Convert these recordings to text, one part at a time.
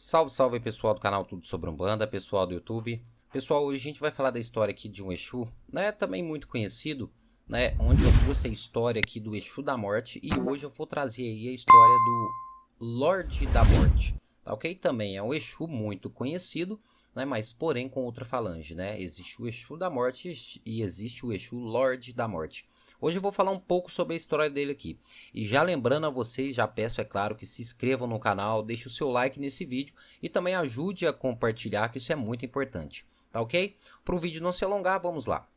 Salve, salve pessoal do canal Tudo Sobre Umbanda, pessoal do YouTube. Pessoal, hoje a gente vai falar da história aqui de um Exu, né, também muito conhecido, né, onde eu trouxe a história aqui do Exu da Morte e hoje eu vou trazer aí a história do Lorde da Morte, tá ok? Também é um Exu muito conhecido, né, mas porém com outra falange, né, existe o Exu da Morte e existe o Exu Lorde da Morte. Hoje eu vou falar um pouco sobre a história dele aqui. E já lembrando a vocês, já peço, é claro, que se inscrevam no canal, deixe o seu like nesse vídeo e também ajude a compartilhar, que isso é muito importante. Tá ok? Para o vídeo não se alongar, vamos lá.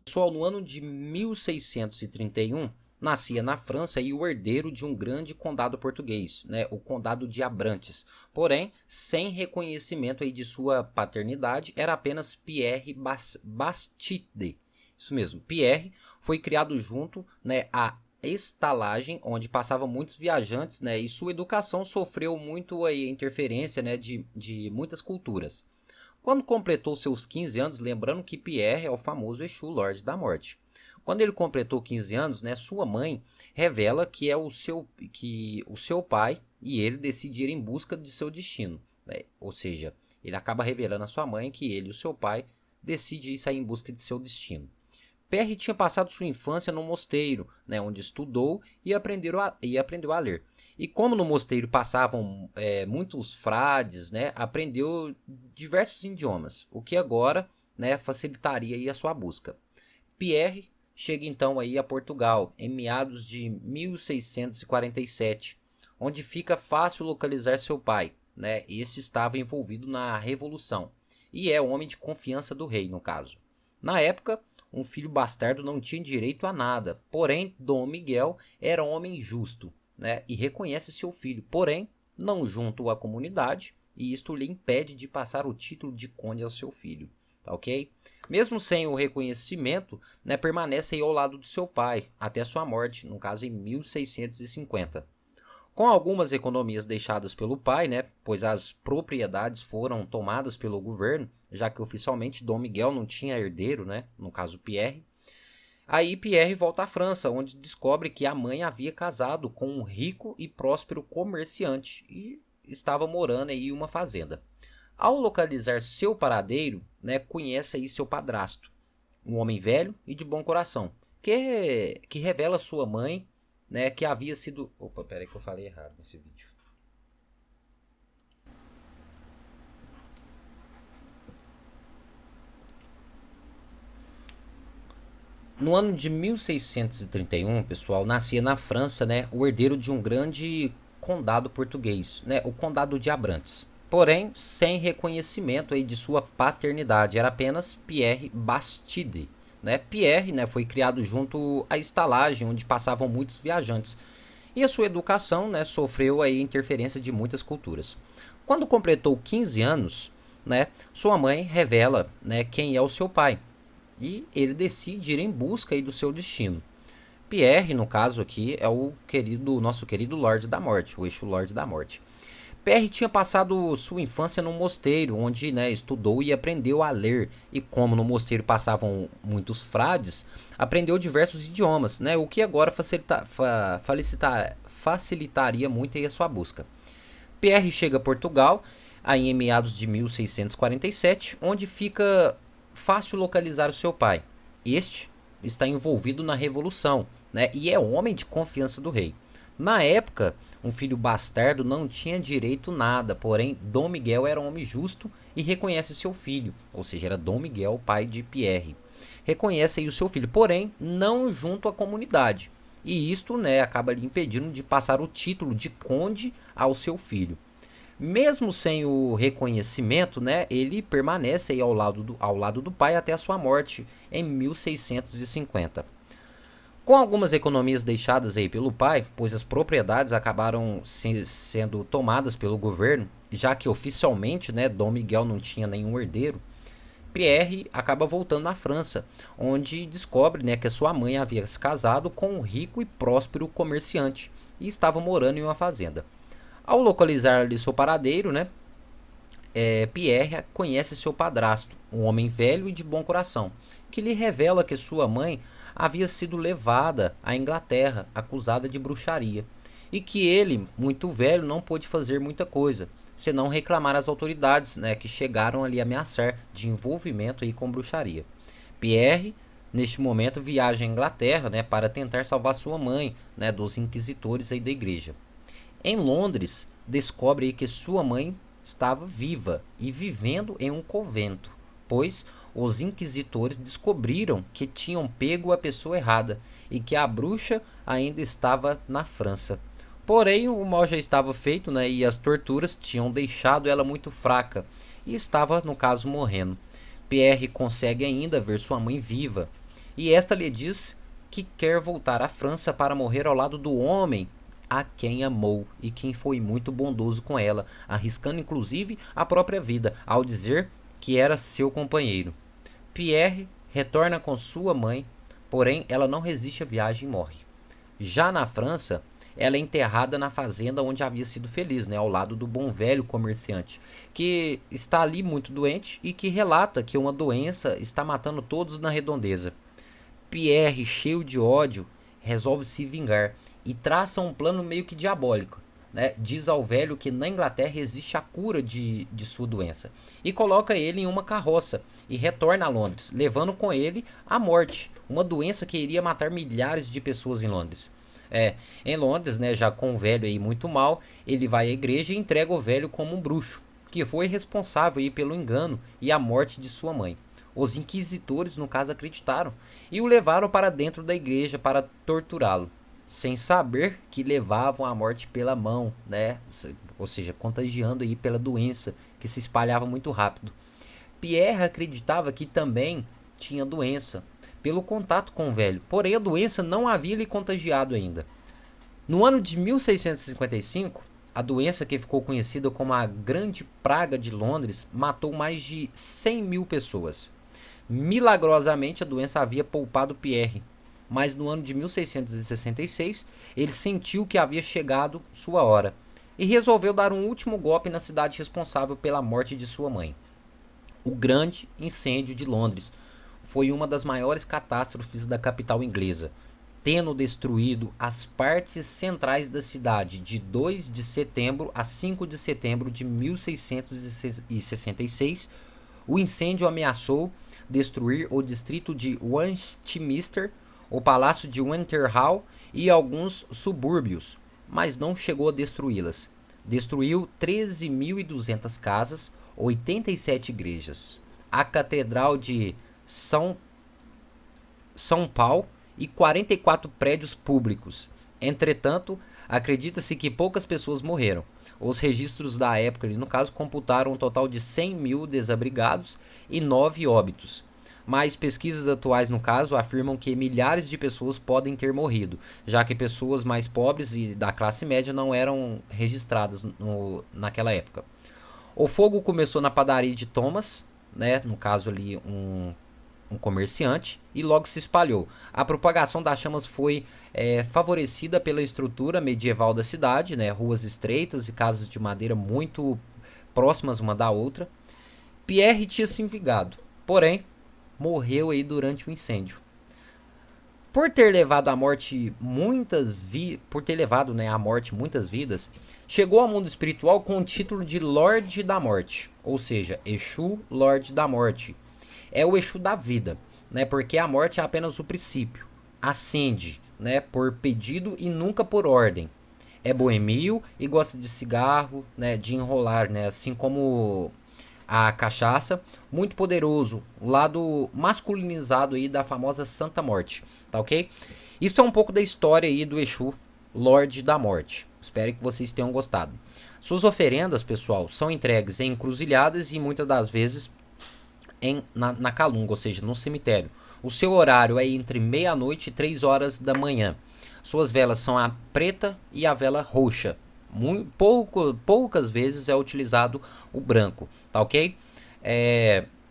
Pessoal, no ano de 1631, nascia na França o herdeiro de um grande condado português, né, o Condado de Abrantes. Porém, sem reconhecimento aí de sua paternidade, era apenas Pierre Bastide. Isso mesmo, Pierre foi criado junto, né, à estalagem, onde passavam muitos viajantes, né, e sua educação sofreu muito aí, interferência, né, de muitas culturas. Quando completou seus 15 anos, lembrando que Pierre é o famoso Exu Lorde da Morte. Quando ele completou 15 anos, né, sua mãe revela que é que o seu pai e ele decidiram ir em busca de seu destino, né? Ou seja, ele acaba revelando à sua mãe que ele e o seu pai decidem sair em busca de seu destino. Perry tinha passado sua infância no mosteiro, né, onde estudou e aprendeu a ler. E como no mosteiro passavam muitos frades, né, aprendeu diversos idiomas, o que agora, né, facilitaria aí a sua busca. Pierre chega então aí a Portugal em meados de 1647, onde fica fácil localizar seu pai, né? Esse estava envolvido na Revolução e é homem de confiança do rei, no caso. Na época, um filho bastardo não tinha direito a nada, porém Dom Miguel era um homem justo, né, e reconhece seu filho, porém não junto à comunidade, e isto lhe impede de passar o título de conde ao seu filho, tá ok? Mesmo sem o reconhecimento, né, permanece aí ao lado do seu pai, até sua morte, no caso em 1650. Com algumas economias deixadas pelo pai, né, pois as propriedades foram tomadas pelo governo, já que oficialmente Dom Miguel não tinha herdeiro, né, no caso Pierre. Aí Pierre volta à França, onde descobre que a mãe havia casado com um rico e próspero comerciante e estava morando aí em uma fazenda. Ao localizar seu paradeiro, né, conhece aí seu padrasto, um homem velho e de bom coração, que revela à sua mãe, né, que havia sido... Opa, peraí que eu falei errado nesse vídeo. No ano de 1631, pessoal, nascia na França, né, o herdeiro de um grande condado português, né, o Condado de Abrantes. Porém, sem reconhecimento aí de sua paternidade, era apenas Pierre Bastide. Né? Pierre, né, foi criado junto à estalagem, onde passavam muitos viajantes. E a sua educação, né, sofreu aí interferência de muitas culturas. Quando completou 15 anos, né, sua mãe revela, né, quem é o seu pai. E ele decide ir em busca aí do seu destino. Pierre, no caso aqui, é o nosso querido Lorde da Morte, o Exu Lorde da Morte. Pierre tinha passado sua infância num mosteiro, onde, né, estudou e aprendeu a ler. E como no mosteiro passavam muitos frades, aprendeu diversos idiomas, né, o que agora facilitaria muito aí a sua busca. Pierre chega a Portugal aí em meados de 1647, onde fica fácil localizar o seu pai. Este está envolvido na Revolução, né, e é homem de confiança do rei. Na época, um filho bastardo não tinha direito a nada, porém Dom Miguel era um homem justo e reconhece seu filho, ou seja, era Dom Miguel, pai de Pierre. Reconhece aí o seu filho, porém não junto à comunidade. E isto, né, acaba lhe impedindo de passar o título de conde ao seu filho. Mesmo sem o reconhecimento, né, ele permanece aí ao lado do pai até a sua morte em 1650. Com algumas economias deixadas aí pelo pai, pois as propriedades acabaram sendo tomadas pelo governo, já que oficialmente, né, Dom Miguel não tinha nenhum herdeiro, Pierre acaba voltando à França, onde descobre, né, que a sua mãe havia se casado com um rico e próspero comerciante e estava morando em uma fazenda. Ao localizar ali seu paradeiro, né, Pierre conhece seu padrasto, um homem velho e de bom coração, que lhe revela que sua mãe havia sido levada à Inglaterra, acusada de bruxaria, e que ele, muito velho, não pôde fazer muita coisa, senão reclamar às autoridades, né, que chegaram ali a ameaçar de envolvimento aí com bruxaria. Pierre, neste momento, viaja à Inglaterra, né, para tentar salvar sua mãe, né, dos inquisitores aí da igreja. Em Londres, descobre aí que sua mãe estava viva e vivendo em um convento, pois os inquisitores descobriram que tinham pego a pessoa errada e que a bruxa ainda estava na França. Porém, o mal já estava feito, né, e as torturas tinham deixado ela muito fraca e estava, no caso, morrendo. Pierre consegue ainda ver sua mãe viva e esta lhe diz que quer voltar à França para morrer ao lado do homem a quem amou e quem foi muito bondoso com ela, arriscando inclusive a própria vida ao dizer que era seu companheiro. Pierre retorna com sua mãe, porém ela não resiste à viagem e morre. Já na França, ela é enterrada na fazenda onde havia sido feliz, né, ao lado do bom velho comerciante, que está ali muito doente e que relata que uma doença está matando todos na redondeza. Pierre, cheio de ódio, resolve se vingar e traça um plano meio que diabólico. Né? Diz ao velho que na Inglaterra existe a cura de sua doença e coloca ele em uma carroça e retorna a Londres, levando com ele a morte, uma doença que iria matar milhares de pessoas em Londres. Em Londres, né, já com o velho aí muito mal, ele vai à igreja e entrega o velho como um bruxo, que foi responsável aí pelo engano e a morte de sua mãe. Os inquisitores, no caso, acreditaram e o levaram para dentro da igreja para torturá-lo, sem saber que levavam a morte pela mão, né? Ou seja, contagiando aí pela doença que se espalhava muito rápido. Pierre acreditava que também tinha doença pelo contato com o velho, porém a doença não havia lhe contagiado ainda. No ano de 1655, a doença que ficou conhecida como a Grande Praga de Londres matou mais de 100 mil pessoas. Milagrosamente, a doença havia poupado Pierre, mas no ano de 1666 ele sentiu que havia chegado sua hora e resolveu dar um último golpe na cidade responsável pela morte de sua mãe. O grande incêndio de Londres foi uma das maiores catástrofes da capital inglesa, tendo destruído as partes centrais da cidade de 2 de setembro a 5 de setembro de 1666. O incêndio ameaçou destruir o distrito de Westminster, o palácio de Winter Hall e alguns subúrbios, mas não chegou a destruí-las. Destruiu 13.200 casas, 87 igrejas, a Catedral de São Paulo e 44 prédios públicos. Entretanto, acredita-se que poucas pessoas morreram. Os registros da época, no caso, computaram um total de 100 mil desabrigados e 9 óbitos. Mas pesquisas atuais, no caso, afirmam que milhares de pessoas podem ter morrido, já que pessoas mais pobres e da classe média não eram registradas naquela época. O fogo começou na padaria de Thomas, né, no caso ali um comerciante, e logo se espalhou. A propagação das chamas foi favorecida pela estrutura medieval da cidade, né, ruas estreitas e casas de madeira muito próximas uma da outra. Pierre tinha se vingado, porém morreu aí durante o incêndio. Por ter levado à morte muitas vidas, chegou ao mundo espiritual com o título de Lorde da Morte, ou seja, Exu, Lorde da Morte. É o Exu da vida, né? Porque a morte é apenas o princípio. Acende, né? Por pedido e nunca por ordem. É boêmio e gosta de cigarro, né? De enrolar, né? Assim como a cachaça, muito poderoso, o lado masculinizado aí da famosa Santa Morte, tá ok? Isso é um pouco da história aí do Exu, Lorde da Morte. Espero que vocês tenham gostado. Suas oferendas, pessoal, são entregues em encruzilhadas e muitas das vezes na calunga, ou seja, no cemitério. O seu horário é entre meia-noite e 3 horas da manhã. Suas velas são a preta e a vela roxa. Poucas vezes é utilizado o branco, tá ok?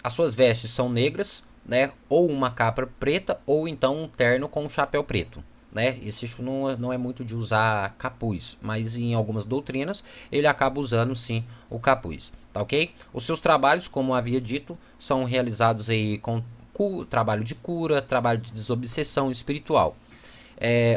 As suas vestes são negras, né? Ou uma capa preta, ou então um terno com um chapéu preto. Né? Esse Exu não é muito de usar capuz, mas em algumas doutrinas ele acaba usando sim o capuz, tá ok? Os seus trabalhos, como havia dito, são realizados aí com trabalho de cura, trabalho de desobsessão espiritual.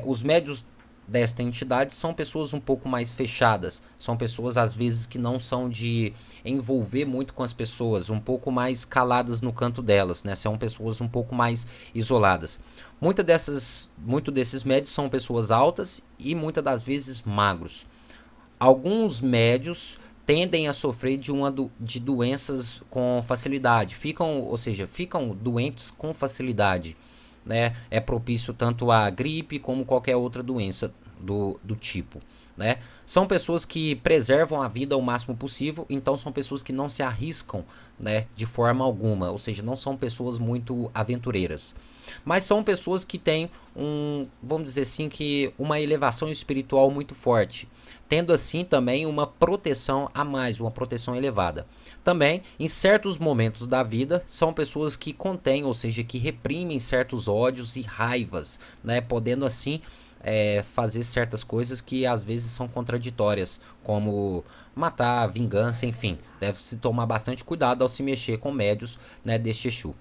Os médios desta entidade são pessoas um pouco mais fechadas, são pessoas às vezes que não são de envolver muito com as pessoas, um pouco mais caladas no canto delas, né? São pessoas um pouco mais isoladas. Muito desses médios são pessoas altas e muitas das vezes magros. Alguns médios tendem a sofrer de doenças com facilidade, ficam doentes com facilidade, né? É propício tanto a gripe como qualquer outra doença do tipo, né? São pessoas que preservam a vida ao máximo possível, então são pessoas que não se arriscam, né, de forma alguma, ou seja, não são pessoas muito aventureiras. Mas são pessoas que têm vamos dizer assim, que uma elevação espiritual muito forte, tendo assim também uma proteção a mais, uma proteção elevada. Também, em certos momentos da vida, são pessoas que contêm, ou seja, que reprimem certos ódios e raivas, né, podendo assim fazer certas coisas que às vezes são contraditórias, como matar, vingança, enfim. Deve-se tomar bastante cuidado ao se mexer com médios, né, deste Exu.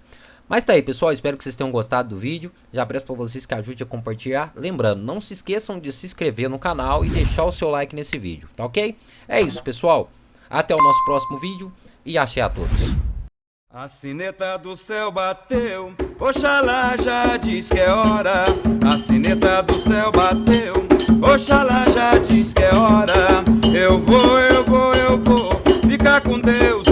Mas tá aí, pessoal, espero que vocês tenham gostado do vídeo. Já peço para vocês que ajudem a compartilhar. Lembrando, não se esqueçam de se inscrever no canal e deixar o seu like nesse vídeo, tá ok? É isso, pessoal. Até o nosso próximo vídeo e axé a todos. A sineta do céu bateu, Oxalá já diz que é hora. A sineta do céu bateu, Oxalá já diz que é hora. Eu vou ficar com Deus.